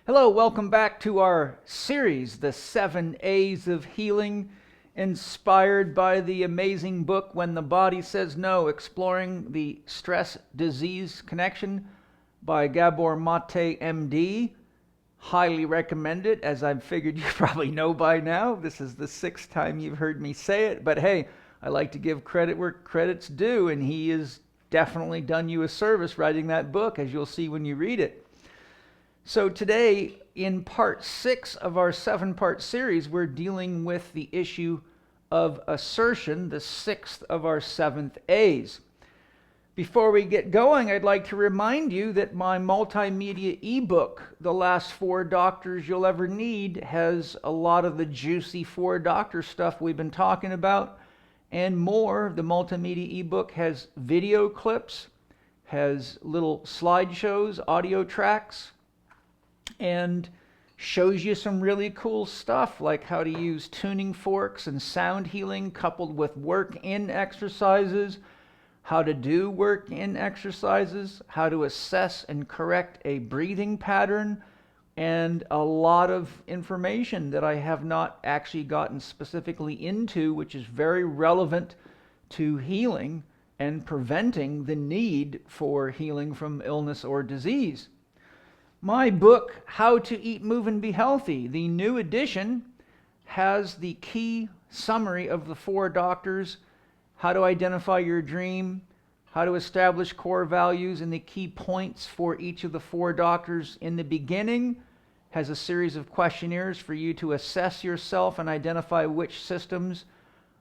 Hello, welcome back to our series, The 7 A's of Healing, inspired by the amazing book, When the Body Says No, Exploring the Stress-Disease Connection by Gabor Mate, MD. Highly recommend it, as I've figured you probably know by now. This is the 6th time you've heard me say it, but hey, I like to give credit where credit's due, and he has definitely done you a service writing that book, as you'll see when you read it. So today, in part 6 of our 7-part series, we're dealing with the issue of assertion, the 6th of our 7th A's. Before we get going, I'd like to remind you that my multimedia ebook, The Last 4 Doctors You'll Ever Need, has a lot of the juicy 4 doctor stuff we've been talking about and more. The multimedia ebook has video clips, has little slideshows, audio tracks, and shows you some really cool stuff like how to use tuning forks and sound healing coupled with work-in exercises, how to do work-in exercises, how to assess and correct a breathing pattern, and a lot of information that I have not actually gotten specifically into, which is very relevant to healing and preventing the need for healing from illness or disease. My book, How to Eat, Move, and Be Healthy, the new edition, has the key summary of the 4 doctors, how to identify your dream, how to establish core values, and the key points for each of the 4 doctors in the beginning, has a series of questionnaires for you to assess yourself and identify which systems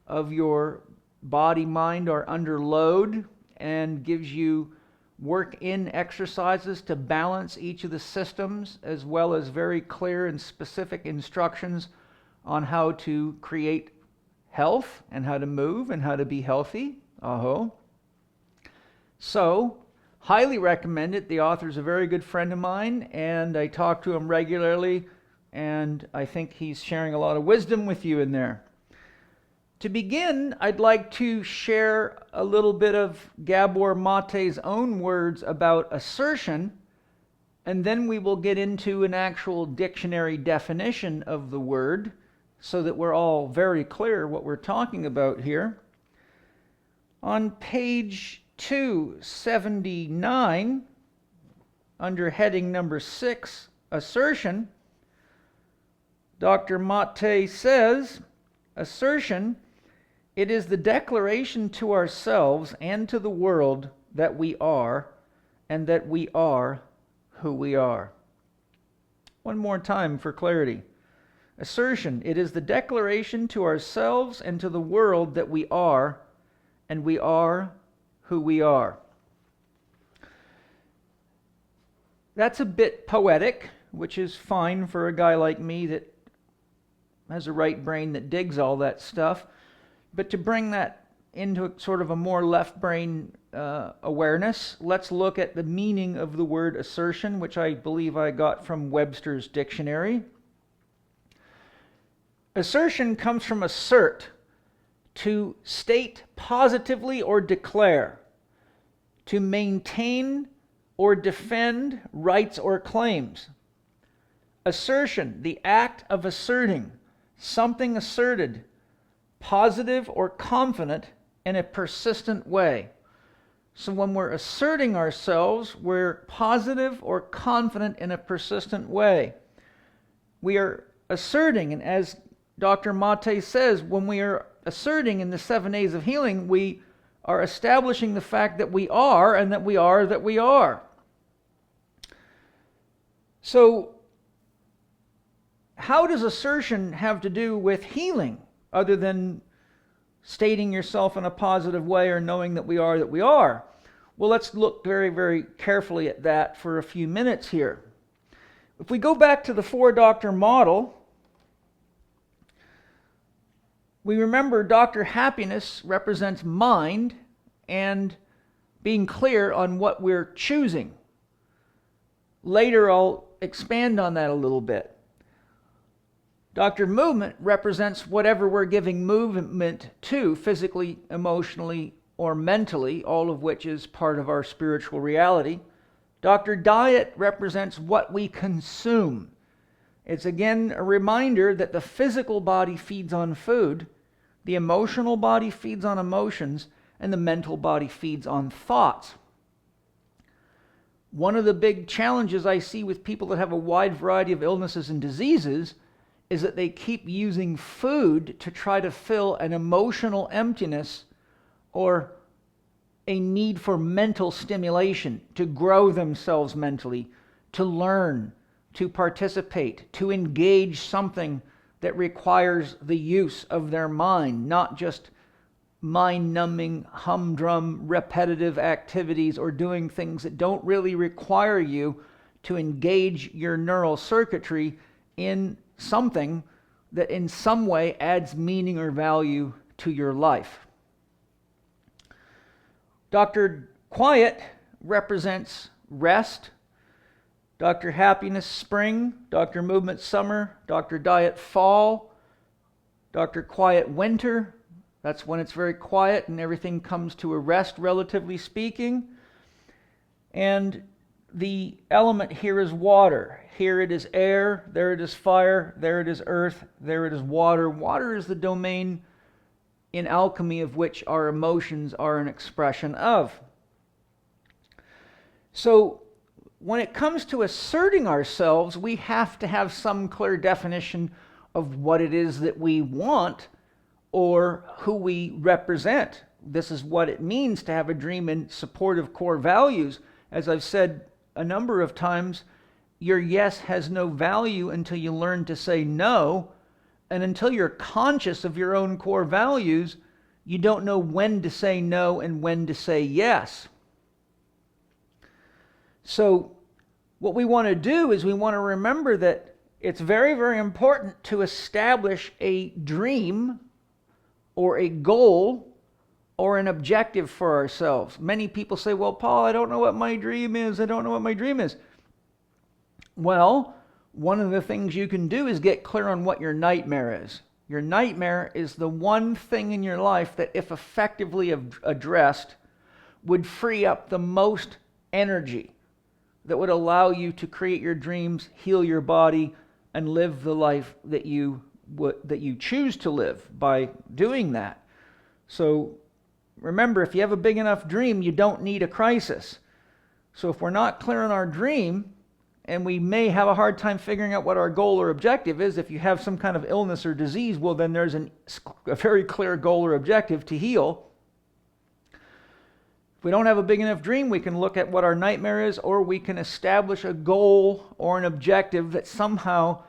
of your body, mind are under load, and gives you work-in exercises to balance each of the systems, as well as very clear and specific instructions on how to create health and how to move and how to be healthy. So, highly recommend it. The author's a very good friend of mine, and I talk to him regularly, and I think he's sharing a lot of wisdom with you in there. To begin, I'd like to share a little bit of Gabor Mate's own words about assertion, and then we will get into an actual dictionary definition of the word so that we're all very clear what we're talking about here. On page 279, under heading number 6, assertion, Dr. Mate says, assertion, it is the declaration to ourselves and to the world that we are, and that we are who we are. One more time for clarity. Assertion, it is the declaration to ourselves and to the world that we are, and we are who we are. That's a bit poetic, which is fine for a guy like me that has a right brain that digs all that stuff. But to bring that into sort of a more left brain awareness, let's look at the meaning of the word assertion, which I believe I got from Webster's dictionary. Assertion comes from assert, to state positively or declare, to maintain or defend rights or claims. Assertion, the act of asserting, something asserted, positive or confident in a persistent way. So when we're asserting ourselves, we're positive or confident in a persistent way. We are asserting, and as Dr. Mate says, when we are asserting in the 7 A's of healing, we are establishing the fact that we are, and that we are that we are. So, how does assertion have to do with healing, other than stating yourself in a positive way or knowing that we are that we are? Well, let's look very, very carefully at that for a few minutes here. If we go back to the 4-doctor model, we remember Dr. Happiness represents mind and being clear on what we're choosing. Later, I'll expand on that a little bit. Dr. Movement represents whatever we're giving movement to, physically, emotionally, or mentally, all of which is part of our spiritual reality. Dr. Diet represents what we consume, It's again a reminder that the physical body feeds on food, the emotional body feeds on emotions, and the mental body feeds on thoughts. One of the big challenges I see with people that have a wide variety of illnesses and diseases is that they keep using food to try to fill an emotional emptiness or a need for mental stimulation, to grow themselves mentally, to learn, to participate, to engage something that requires the use of their mind, not just mind-numbing, humdrum, repetitive activities or doing things that don't really require you to engage your neural circuitry in something that in some way adds meaning or value to your life. Dr. Quiet represents rest, Dr. Happiness spring, Dr. Movement summer, Dr. Diet fall, Dr. Quiet winter. That's when it's very quiet and everything comes to a rest, relatively speaking. And the element here is water. Here it is air, there it is fire, there it is earth, there it is water. Water is the domain in alchemy of which our emotions are an expression of. So when it comes to asserting ourselves, we have to have some clear definition of what it is that we want or who we represent. This is what it means to have a dream in support of core values. As I've said a number of times, your yes has no value until you learn to say no, and until you're conscious of your own core values, you don't know when to say no and when to say yes. So what we want to do is we want to remember that it's very, very important to establish a dream or a goal or an objective for ourselves. Many people say, well, Paul, I don't know what my dream is. I don't know what my dream is. Well, one of the things you can do is get clear on what your nightmare is. Your nightmare is the one thing in your life that, if effectively addressed, would free up the most energy that would allow you to create your dreams, heal your body, and live the life that you choose to live by doing that. So remember, if you have a big enough dream, you don't need a crisis. So if we're not clear on our dream, and we may have a hard time figuring out what our goal or objective is, if you have some kind of illness or disease, well, then there's a very clear goal or objective to heal. If we don't have a big enough dream, we can look at what our nightmare is, or we can establish a goal or an objective that somehow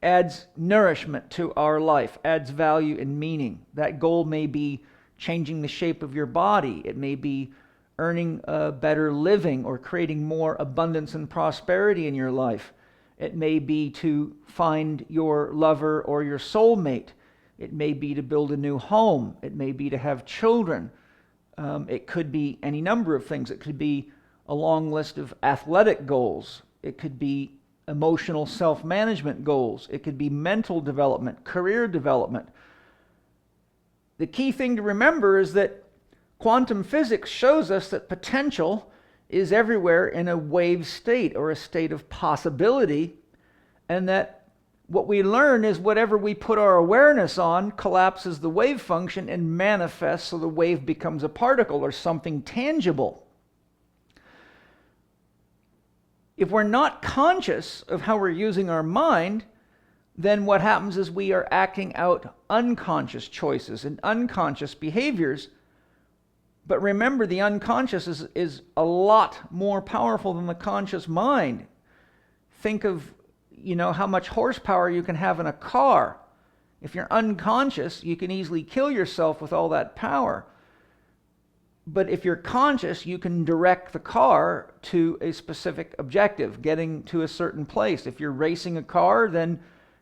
adds nourishment to our life, adds value and meaning. That goal may be changing the shape of your body. It may be earning a better living or creating more abundance and prosperity in your life. It may be to find your lover or your soulmate. It may be to build a new home. It may be to have children. It could be any number of things. It could be a long list of athletic goals. It could be emotional self-management goals. It could be mental development, career development. The key thing to remember is that quantum physics shows us that potential is everywhere in a wave state or a state of possibility, and that what we learn is whatever we put our awareness on collapses the wave function and manifests so the wave becomes a particle or something tangible. If we're not conscious of how we're using our mind, then what happens is we are acting out unconscious choices and unconscious behaviors. But remember, the unconscious is a lot more powerful than the conscious mind. Think of, how much horsepower you can have in a car. If you're unconscious, you can easily kill yourself with all that power. But if you're conscious, you can direct the car to a specific objective, getting to a certain place. If you're racing a car, then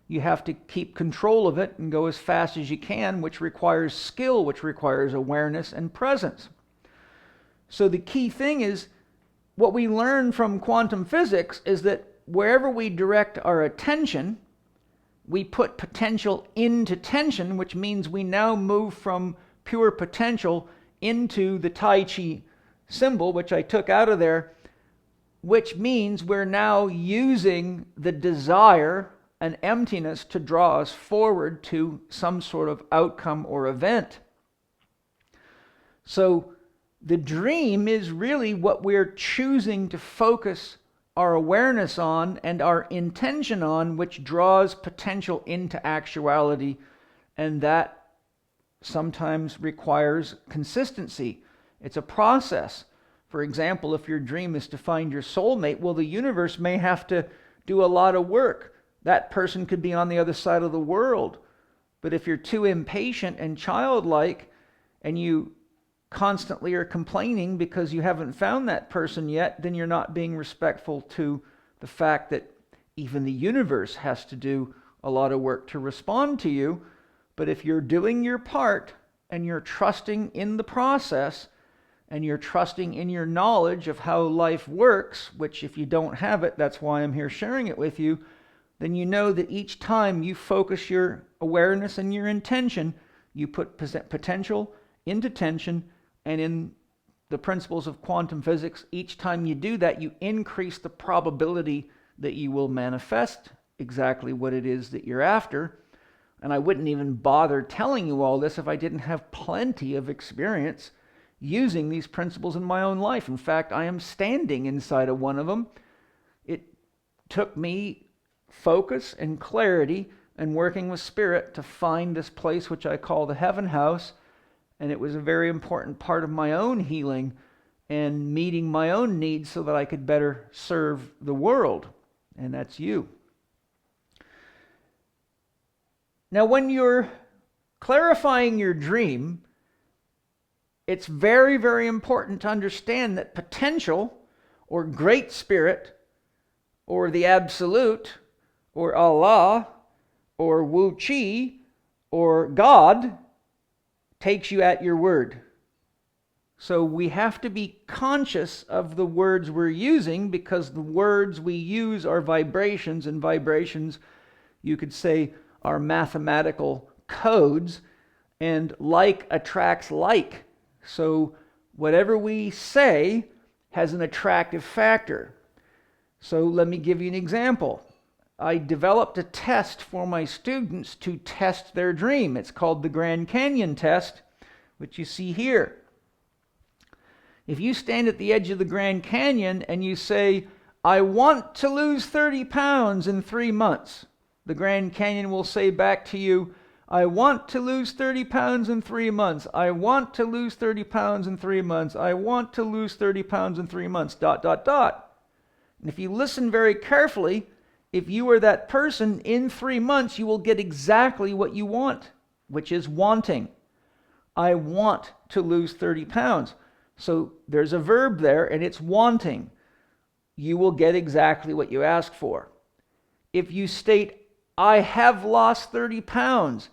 you have to keep control of it and go as fast as you can, which requires skill, which requires awareness and presence. So the key thing is, what we learn from quantum physics is that wherever we direct our attention, we put potential into tension, which means we now move from pure potential into the Tai Chi symbol, which I took out of there. which means we're now using the desire and emptiness to draw us forward to some sort of outcome or event. So the dream is really what we're choosing to focus our awareness on and our intention on, which draws potential into actuality, and that sometimes requires consistency. It's a process. For example, if your dream is to find your soulmate, well, the universe may have to do a lot of work. That person could be on the other side of the world. But if you're too impatient and childlike, and you constantly are complaining because you haven't found that person yet, then you're not being respectful to the fact that even the universe has to do a lot of work to respond to you. But if you're doing your part and you're trusting in the process and you're trusting in your knowledge of how life works, which if you don't have it, that's why I'm here sharing it with you, then you know that each time you focus your awareness and your intention, you put potential into tension. And in the principles of quantum physics, each time you do that, you increase the probability that you will manifest exactly what it is that you're after. And I wouldn't even bother telling you all this if I didn't have plenty of experience using these principles in my own life. In fact, I am standing inside of one of them. It took me focus and clarity and working with spirit to find this place which I call the heaven house. And it was a very important part of my own healing and meeting my own needs so that I could better serve the world. And that's you. Now, when you're clarifying your dream, it's very, very important to understand that potential, or great spirit, or the absolute, or Allah, or Wu Chi, or God, takes you at your word. So we have to be conscious of the words we're using, because the words we use are vibrations, and vibrations, you could say, are mathematical codes, and like attracts like. So whatever we say has an attractive factor. So let me give you an example. I developed a test for my students to test their dream. It's called the Grand Canyon test, which you see here. If you stand at the edge of the Grand Canyon and you say, I want to lose 30 pounds in 3 months, the Grand Canyon will say back to you, I want to lose 30 pounds in 3 months. I want to lose 30 pounds in 3 months. I want to lose 30 pounds in 3 months, ... And if you listen very carefully, if you are that person, in 3 months, you will get exactly what you want, which is wanting. I want to lose 30 pounds. So there's a verb there, and it's wanting. You will get exactly what you ask for. If you state, I have lost 30 pounds.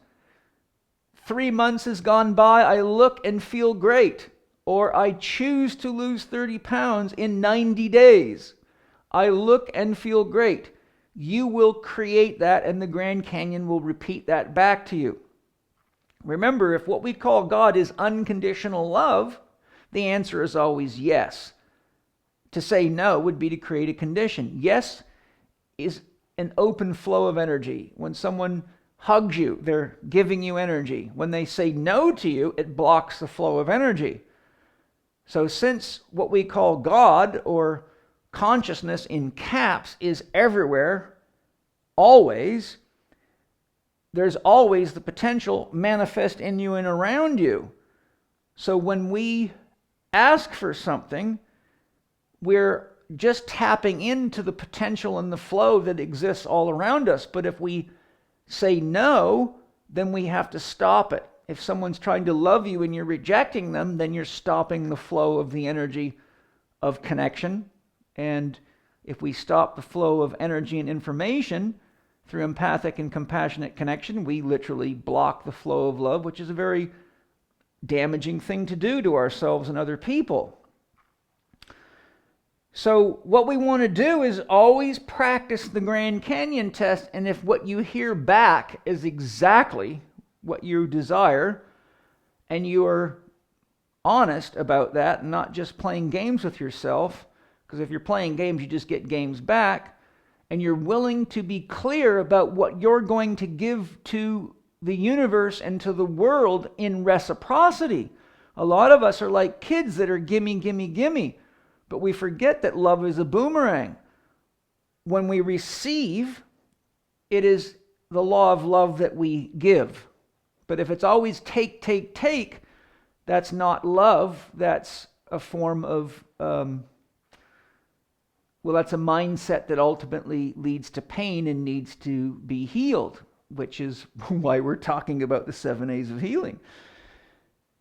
3 months has gone by, I look and feel great. Or I choose to lose 30 pounds in 90 days. I look and feel great. You will create that, and the Grand Canyon will repeat that back to you. Remember, if what we call God is unconditional love, the answer is always yes. To say no would be to create a condition. Yes is an open flow of energy. When someone hugs you, they're giving you energy. When they say no to you, it blocks the flow of energy. So since what we call God, or consciousness in caps, is everywhere, always, there's always the potential manifest in you and around you. So when we ask for something, we're just tapping into the potential and the flow that exists all around us. But if we say no, then we have to stop it. If someone's trying to love you and you're rejecting them, then you're stopping the flow of the energy of connection. And if we stop the flow of energy and information through empathic and compassionate connection, we literally block the flow of love, which is a very damaging thing to do to ourselves and other people. So what we want to do is always practice the Grand Canyon test, and if what you hear back is exactly what you desire, and you are honest about that, and not just playing games with yourself, Because if you're playing games, you just get games back. And you're willing to be clear about what you're going to give to the universe and to the world in reciprocity. A lot of us are like kids that are gimme, gimme, gimme. But we forget that love is a boomerang. When we receive, it is the law of love that we give. But if it's always take, take, take, that's not love. That's a form of, that's a mindset that ultimately leads to pain and needs to be healed, which is why we're talking about the 7 A's of healing.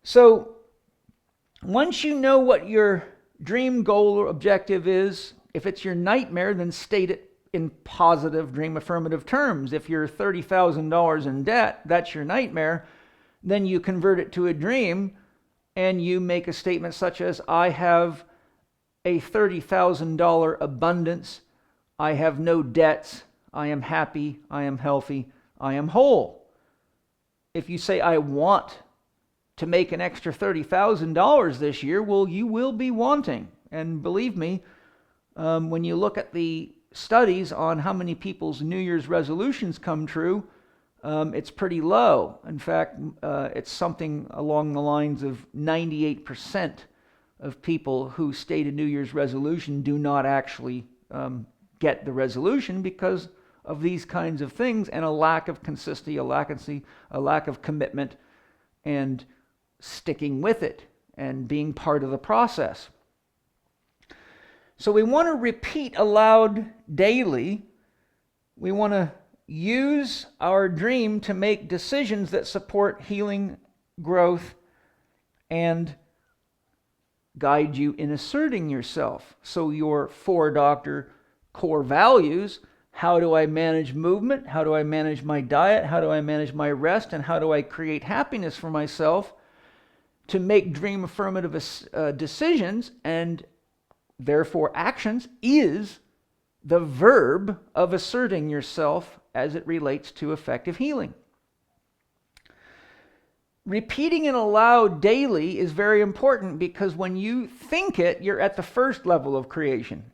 So once you know what your dream goal or objective is, if it's your nightmare, then state it in positive dream affirmative terms. If you're $30,000 in debt, that's your nightmare, then you convert it to a dream and you make a statement such as, I have a $30,000 abundance, I have no debts, I am happy, I am healthy, I am whole. If you say, I want to make an extra $30,000 this year, well, you will be wanting. And believe me, when you look at the studies on how many people's New Year's resolutions come true, it's pretty low. In fact, it's something along the lines of 98% of people who state a New Year's resolution do not actually get the resolution because of these kinds of things and a lack of consistency, a lack of commitment, and sticking with it and being part of the process. So we want to repeat aloud daily. We want to use our dream to make decisions that support healing, growth, and guide you in asserting yourself. So your 4-doctor core values: how do I manage movement? How do I manage my diet? How do I manage my rest? And how do I create happiness for myself? To make dream affirmative decisions and therefore actions is the verb of asserting yourself as it relates to effective healing. Repeating it aloud daily is very important because when you think it, you're at the first level of creation.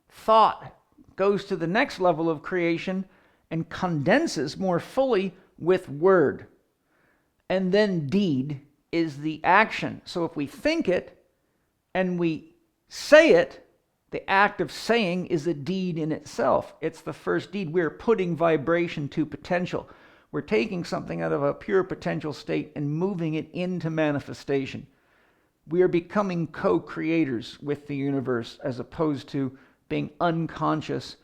Thought goes to the next level of creation and condenses more fully with word. And then deed is the action. So if we think it and we say it, the act of saying is a deed in itself. It's the first deed. We're putting vibration to potential. We're taking something out of a pure potential state and moving it into manifestation. We are becoming co-creators with the universe as opposed to being unconscious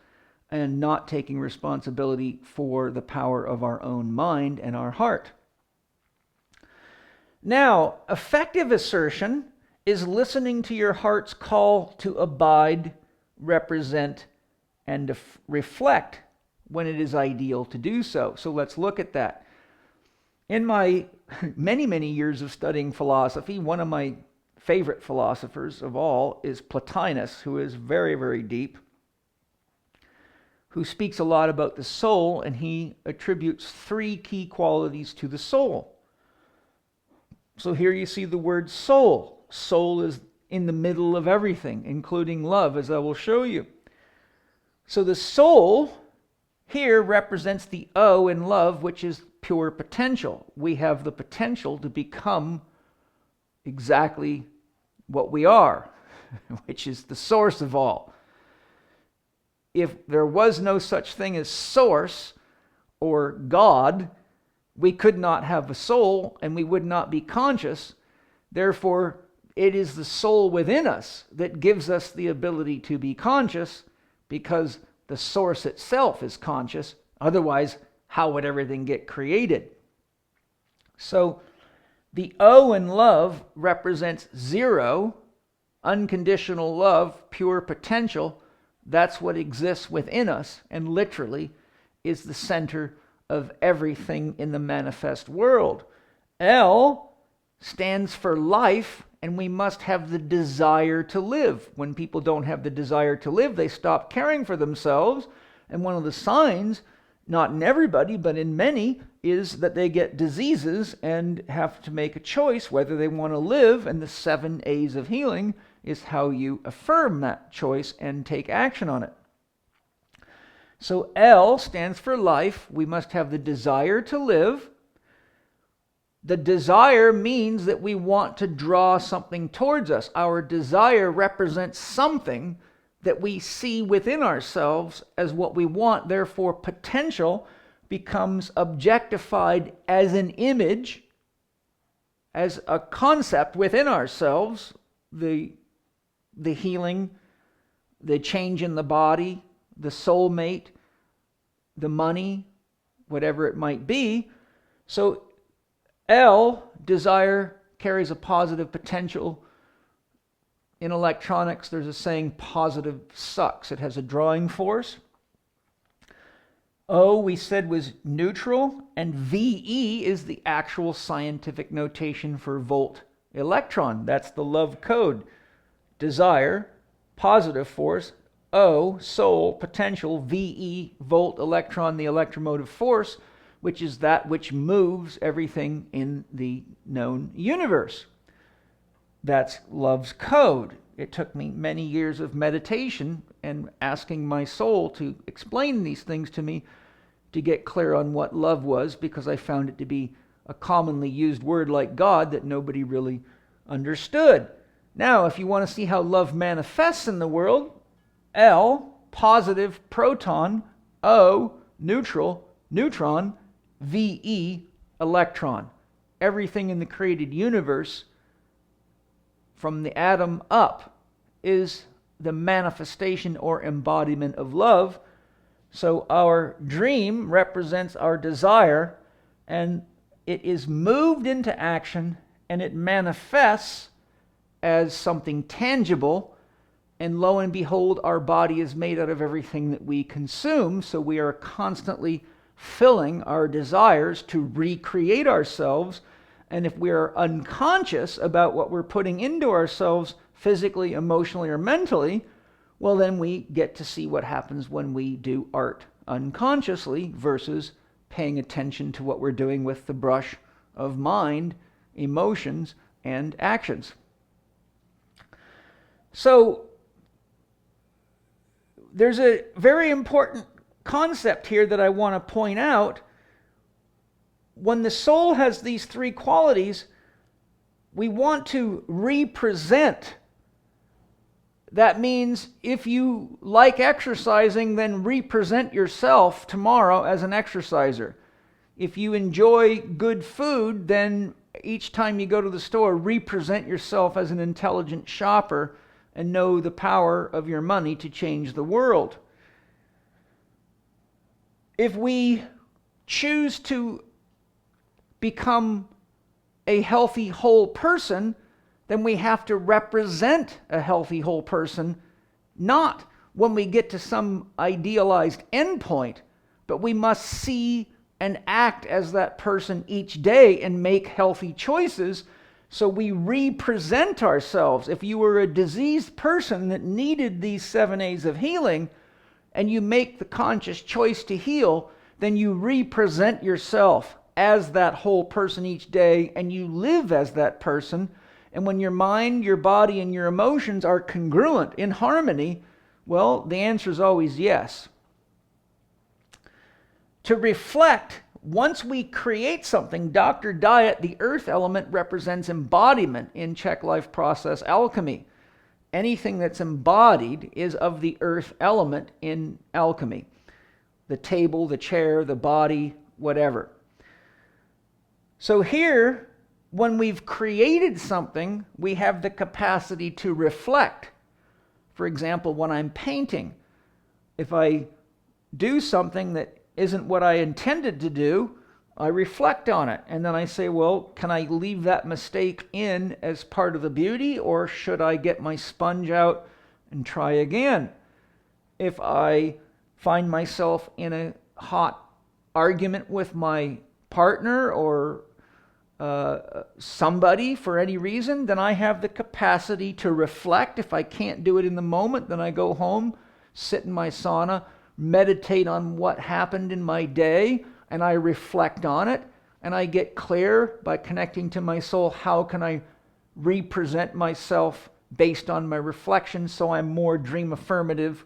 and not taking responsibility for the power of our own mind and our heart. Now, effective assertion is listening to your heart's call to abide, represent, and reflect when it is ideal to do so. So let's look at that. In my many, many years of studying philosophy, one of my favorite philosophers of all is Plotinus, who is very, very deep, who speaks a lot about the soul, and he attributes 3 key qualities to the soul. So here you see the word soul. Soul is in the middle of everything, including love, as I will show you. So the soul here represents the O in love, which is pure potential. We have the potential to become exactly what we are, which is the source of all. If there was no such thing as source or God, we could not have a soul and we would not be conscious. Therefore, it is the soul within us that gives us the ability to be conscious, because the source itself is conscious. Otherwise, how would everything get created? So the O in love represents 0, unconditional love, pure potential. That's what exists within us and literally is the center of everything in the manifest world. L stands for life, and we must have the desire to live. When people don't have the desire to live, they stop caring for themselves. And one of the signs not in everybody, but in many, is that they get diseases and have to make a choice whether they want to live, and the 7 A's of healing is how you affirm that choice and take action on it. So L stands for life. We must have the desire to live. The desire means that we want to draw something towards us. Our desire represents something that we see within ourselves as what we want. Therefore, potential becomes objectified as an image, as a concept within ourselves. The healing, the change in the body, the soulmate, the money, whatever it might be. So L, desire, carries a positive potential. In electronics, there's a saying, positive sucks. It has a drawing force. O, we said, was neutral, and VE is the actual scientific notation for volt electron. That's the love code. Desire, positive force. O, soul, potential. VE, volt electron, the electromotive force, which is that which moves everything in the known universe. That's love's code. It took me many years of meditation and asking my soul to explain these things to me to get clear on what love was, because I found it to be a commonly used word like God that nobody really understood. Now, if you want to see how love manifests in the world, L, positive proton, O, neutral neutron, VE, electron. Everything in the created universe, from the atom up, is the manifestation or embodiment of love. So our dream represents our desire, and it is moved into action, and it manifests as something tangible. And lo and behold, our body is made out of everything that we consume, so we are constantly filling our desires to recreate ourselves. And if we are unconscious about what we're putting into ourselves physically, emotionally, or mentally, well, then we get to see what happens when we do art unconsciously versus paying attention to what we're doing with the brush of mind, emotions, and actions. So there's a very important concept here that I want to point out. When the soul has these 3 qualities, we want to represent. That means if you like exercising, then represent yourself tomorrow as an exerciser. If you enjoy good food, then each time you go to the store, represent yourself as an intelligent shopper and know the power of your money to change the world. If we choose to become a healthy whole person, then we have to represent a healthy whole person, not when we get to some idealized endpoint, but we must see and act as that person each day and make healthy choices. So we represent ourselves. If you were a diseased person that needed these 7 A's of healing, and you make the conscious choice to heal, then you represent yourself as that whole person each day, and you live as that person. And when your mind, your body, and your emotions are congruent, in harmony, well, the answer is always yes. To reflect, once we create something, Dr. Diet, the earth element, represents embodiment in Chek life process alchemy. Anything that's embodied is of the earth element in alchemy. The table, the chair, the body, whatever. So here, when we've created something, we have the capacity to reflect. For example, when I'm painting, if I do something that isn't what I intended to do, I reflect on it. And then I say, well, can I leave that mistake in as part of the beauty, or should I get my sponge out and try again? If I find myself in a hot argument with my partner or somebody for any reason, then I have the capacity to reflect. If I can't do it in the moment, then I go home, sit in my sauna, meditate on what happened in my day, and I reflect on it, and I get clear by connecting to my soul, how can I represent myself based on my reflections so I'm more dream affirmative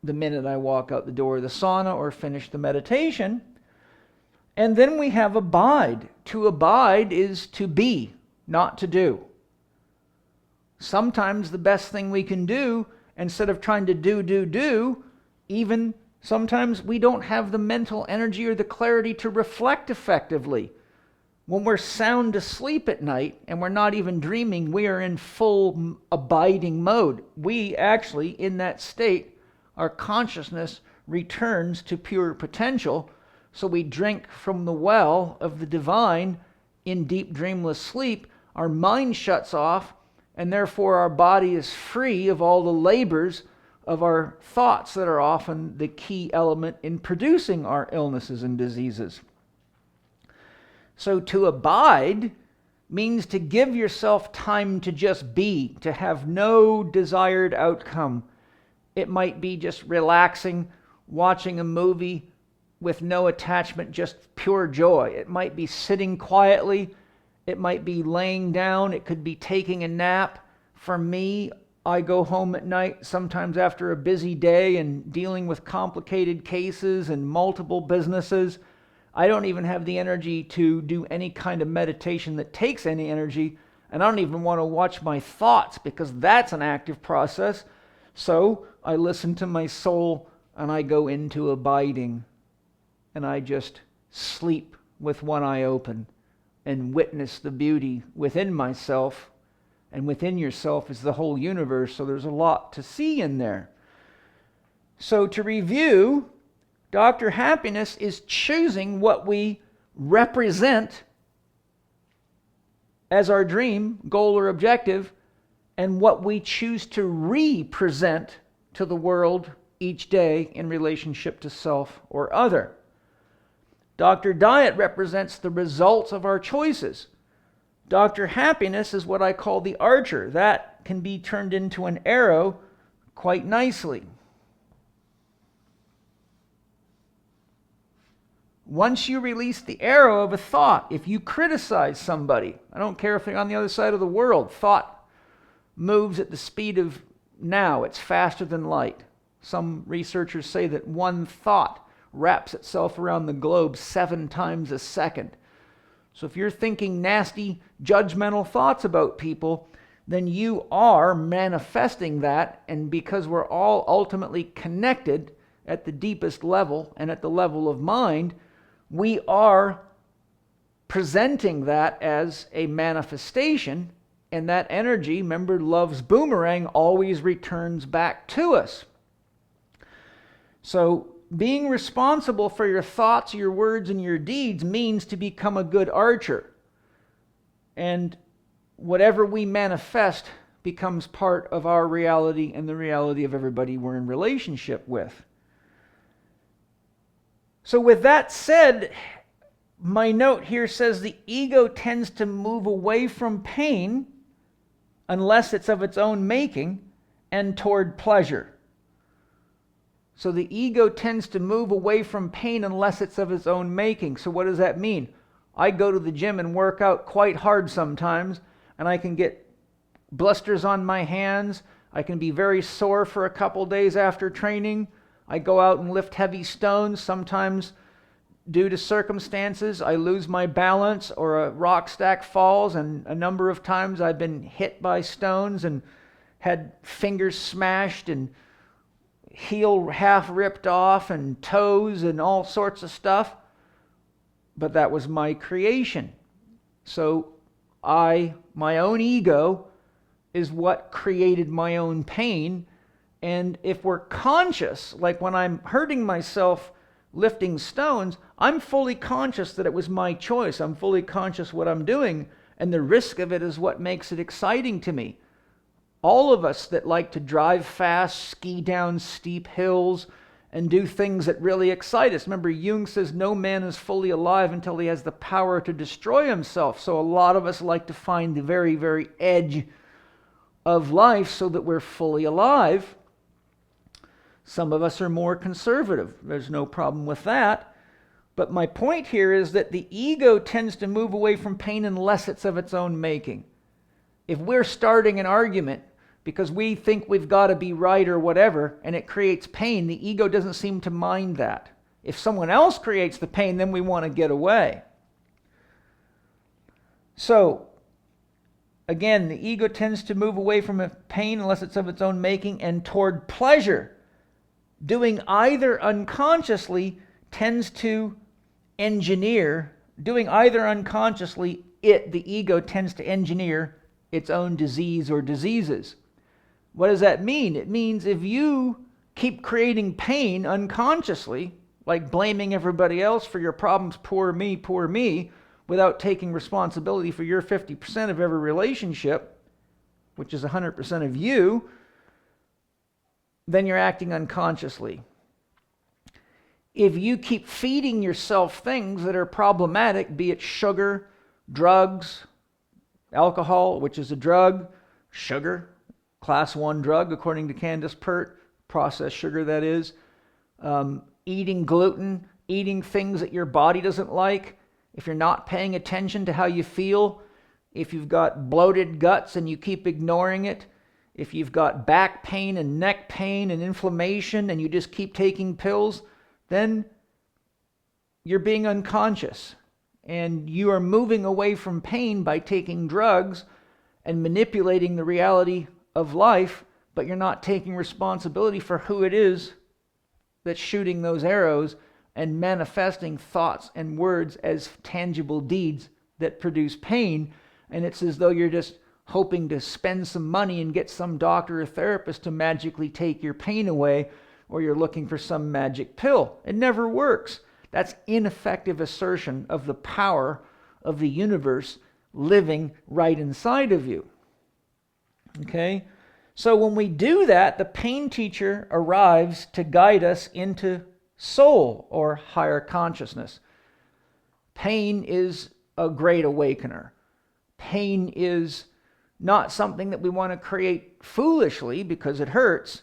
the minute I walk out the door of the sauna or finish the meditation. And then we have abide. To abide is to be, not to do. Sometimes the best thing we can do, instead of trying to do, even sometimes we don't have the mental energy or the clarity to reflect effectively. When we're sound asleep at night and we're not even dreaming, we are in full abiding mode. We actually, in that state, our consciousness returns to pure potential. So we drink from the well of the divine in deep dreamless sleep. Our mind shuts off, and therefore our body is free of all the labors of our thoughts that are often the key element in producing our illnesses and diseases. So to abide means to give yourself time to just be, to have no desired outcome. It might be just relaxing, watching a movie with no attachment, just pure joy. It might be sitting quietly. It might be laying down. It could be taking a nap. For me, I go home at night sometimes after a busy day and dealing with complicated cases and multiple businesses. I don't even have the energy to do any kind of meditation that takes any energy, and I don't even want to watch my thoughts because that's an active process. So I listen to my soul and I go into abiding, and I just sleep with one eye open and witness the beauty within myself. And within yourself is the whole universe, so there's a lot to see in there. So to review, Dr. Happiness is choosing what we represent as our dream, goal, or objective, and what we choose to represent to the world each day in relationship to self or other. Dr. Diet represents the results of our choices. Dr. Happiness is what I call the archer. That can be turned into an arrow quite nicely. Once you release the arrow of a thought, if you criticize somebody, I don't care if they're on the other side of the world, thought moves at the speed of now. It's faster than light. Some researchers say that one thought wraps itself around the globe 7 times a second. So if you're thinking nasty, judgmental thoughts about people, then you are manifesting that, and because we're all ultimately connected at the deepest level and at the level of mind, we are presenting that as a manifestation, and that energy, remember, love's boomerang always returns back to us. So being responsible for your thoughts, your words, and your deeds means to become a good archer. And whatever we manifest becomes part of our reality and the reality of everybody we're in relationship with. So with that said, my note here says the ego tends to move away from pain unless it's of its own making and toward pleasure. So the ego tends to move away from pain unless it's of its own making. So what does that mean? I go to the gym and work out quite hard sometimes, and I can get blisters on my hands. I can be very sore for a couple days after training. I go out and lift heavy stones. Sometimes, due to circumstances, I lose my balance or a rock stack falls, and a number of times I've been hit by stones and had fingers smashed and heel half ripped off and toes and all sorts of stuff. But that was my creation. So my own ego is what created my own pain. And if we're conscious, like when I'm hurting myself lifting stones, I'm fully conscious that it was my choice. I'm fully conscious what I'm doing, and the risk of it is what makes it exciting to me. All of us that like to drive fast, ski down steep hills, and do things that really excite us. Remember, Jung says no man is fully alive until he has the power to destroy himself. So a lot of us like to find the very, very edge of life so that we're fully alive. Some of us are more conservative. There's no problem with that. But my point here is that the ego tends to move away from pain unless it's of its own making. If we're starting an argument because we think we've got to be right or whatever, and it creates pain, the ego doesn't seem to mind that. If someone else creates the pain, then we want to get away. So, again, the ego tends to move away from pain unless it's of its own making and toward pleasure. Doing either unconsciously tends to engineer, the ego tends to engineer its own disease or diseases. What does that mean? It means if you keep creating pain unconsciously, like blaming everybody else for your problems, poor me, without taking responsibility for your 50% of every relationship, which is 100% of you, then you're acting unconsciously. If you keep feeding yourself things that are problematic, be it sugar, drugs, alcohol, which is a drug, sugar, class 1 drug according to Candace Pert, processed sugar that is, eating gluten, eating things that your body doesn't like, if you're not paying attention to how you feel, if you've got bloated guts and you keep ignoring it, if you've got back pain and neck pain and inflammation and you just keep taking pills, then you're being unconscious. And you are moving away from pain by taking drugs and manipulating the reality of life, but you're not taking responsibility for who it is that's shooting those arrows and manifesting thoughts and words as tangible deeds that produce pain. And it's as though you're just hoping to spend some money and get some doctor or therapist to magically take your pain away, or you're looking for some magic pill. It never works. That's ineffective assertion of the power of the universe living right inside of you. Okay? So when we do that, the pain teacher arrives to guide us into soul or higher consciousness. Pain is a great awakener. Pain is not something that we want to create foolishly because it hurts,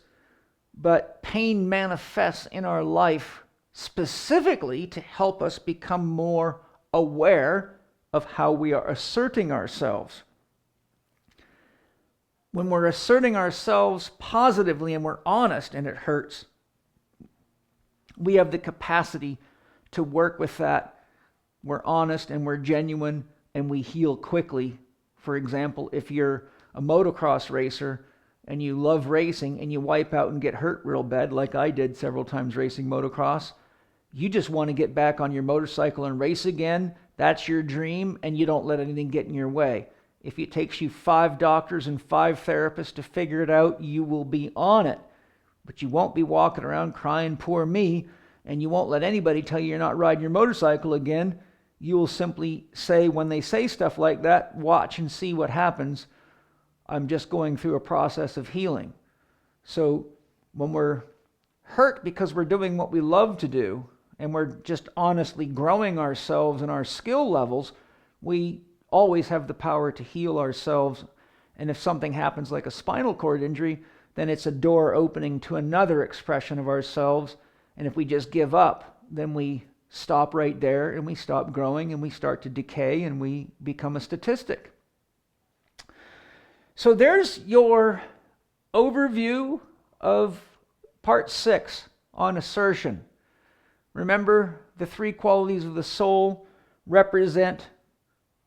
but pain manifests in our life specifically to help us become more aware of how we are asserting ourselves. When we're asserting ourselves positively and we're honest and it hurts, we have the capacity to work with that. We're honest and we're genuine and we heal quickly. For example, if you're a motocross racer and you love racing and you wipe out and get hurt real bad, like I did several times racing motocross, you just want to get back on your motorcycle and race again. That's your dream, and you don't let anything get in your way. If it takes you 5 doctors and 5 therapists to figure it out, you will be on it. But you won't be walking around crying, poor me, and you won't let anybody tell you you're not riding your motorcycle again. You will simply say, when they say stuff like that, watch and see what happens. I'm just going through a process of healing. So when we're hurt because we're doing what we love to do, and we're just honestly growing ourselves and our skill levels, we always have the power to heal ourselves. And if something happens like a spinal cord injury, then it's a door opening to another expression of ourselves. And if we just give up, then we stop right there and we stop growing and we start to decay and we become a statistic. So there's your overview of part 6 on assertion. Remember, the 3 qualities of the soul represent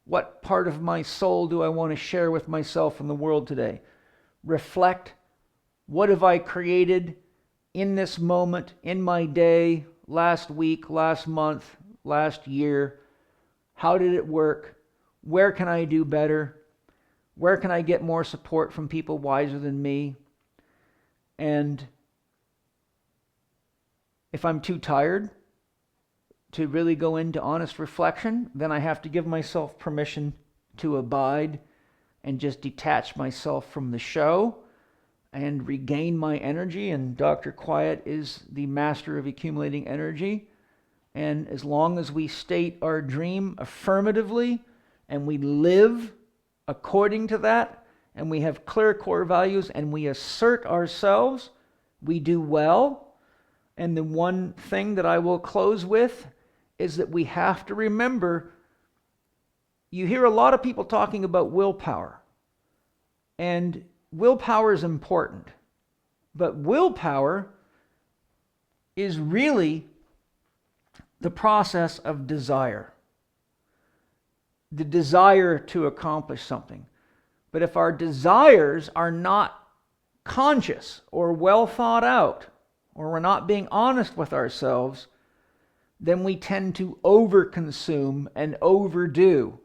what part of my soul do I want to share with myself and the world today. Reflect, what have I created in this moment, in my day, last week, last month, last year? How did it work? Where can I do better? Where can I get more support from people wiser than me? And if I'm too tired to really go into honest reflection, then I have to give myself permission to abide and just detach myself from the show and regain my energy. And Dr. Quiet is the master of accumulating energy. And as long as we state our dream affirmatively and we live according to that, and we have clear core values and we assert ourselves, we do well. And the one thing that I will close with is that we have to remember, you hear a lot of people talking about willpower. And willpower is important. But willpower is really the process of desire. The desire to accomplish something. But if our desires are not conscious or well thought out, or we're not being honest with ourselves, then we tend to overconsume and overdo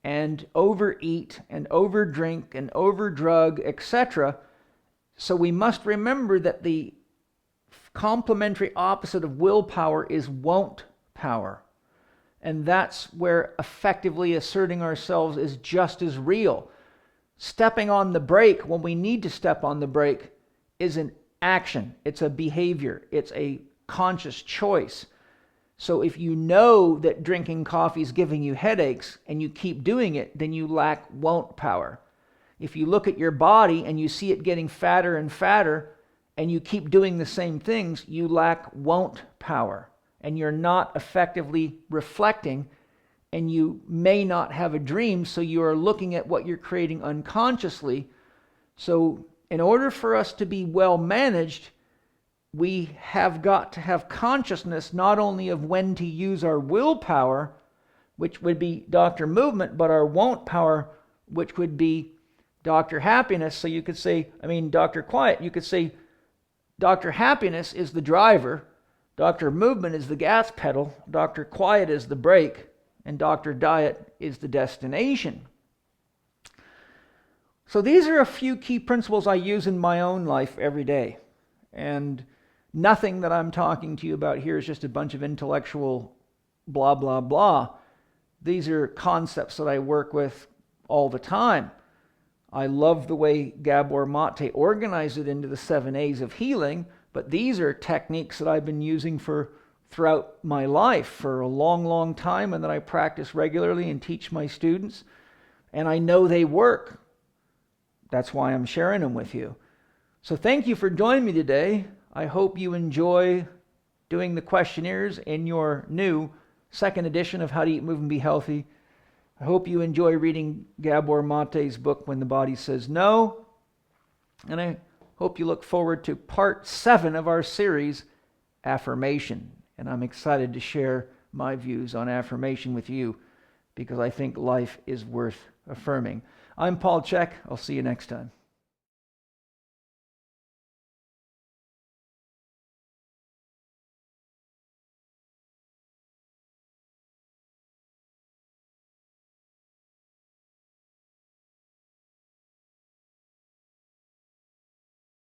and overeat and overdrink and overdrug, etc. So we must remember that the complementary opposite of willpower is won't power. And that's where effectively asserting ourselves is just as real. Stepping on the brake when we need to step on the brake is an action. It's a behavior. It's a conscious choice. So if you know that drinking coffee is giving you headaches and you keep doing it, then you lack won't power. If you look at your body and you see it getting fatter and fatter and you keep doing the same things, you lack won't power. And you're not effectively reflecting, and you may not have a dream, so you are looking at what you're creating unconsciously. So in order for us to be well managed, we have got to have consciousness not only of when to use our willpower, which would be Dr. Movement, but our won't power, which would be Dr. Happiness. So you could say, Dr. Quiet, you could say Dr. Happiness is the driver, Dr. Movement is the gas pedal, Dr. Quiet is the brake, and Dr. Diet is the destination. So these are a few key principles I use in my own life every day. And nothing that I'm talking to you about here is just a bunch of intellectual blah, blah, blah. These are concepts that I work with all the time. I love the way Gabor Mate organized it into the 7 A's of healing, but these are techniques that I've been using throughout my life for a long, long time, and that I practice regularly and teach my students. And I know they work. That's why I'm sharing them with you. So thank you for joining me today. I hope you enjoy doing the questionnaires in your new 2nd edition of How to Eat, Move, and Be Healthy. I hope you enjoy reading Gabor Mate's book, When the Body Says No. And I hope you look forward to part 7 of our series, Affirmation. And I'm excited to share my views on affirmation with you, because I think life is worth affirming. I'm Paul Chek. I'll see you next time.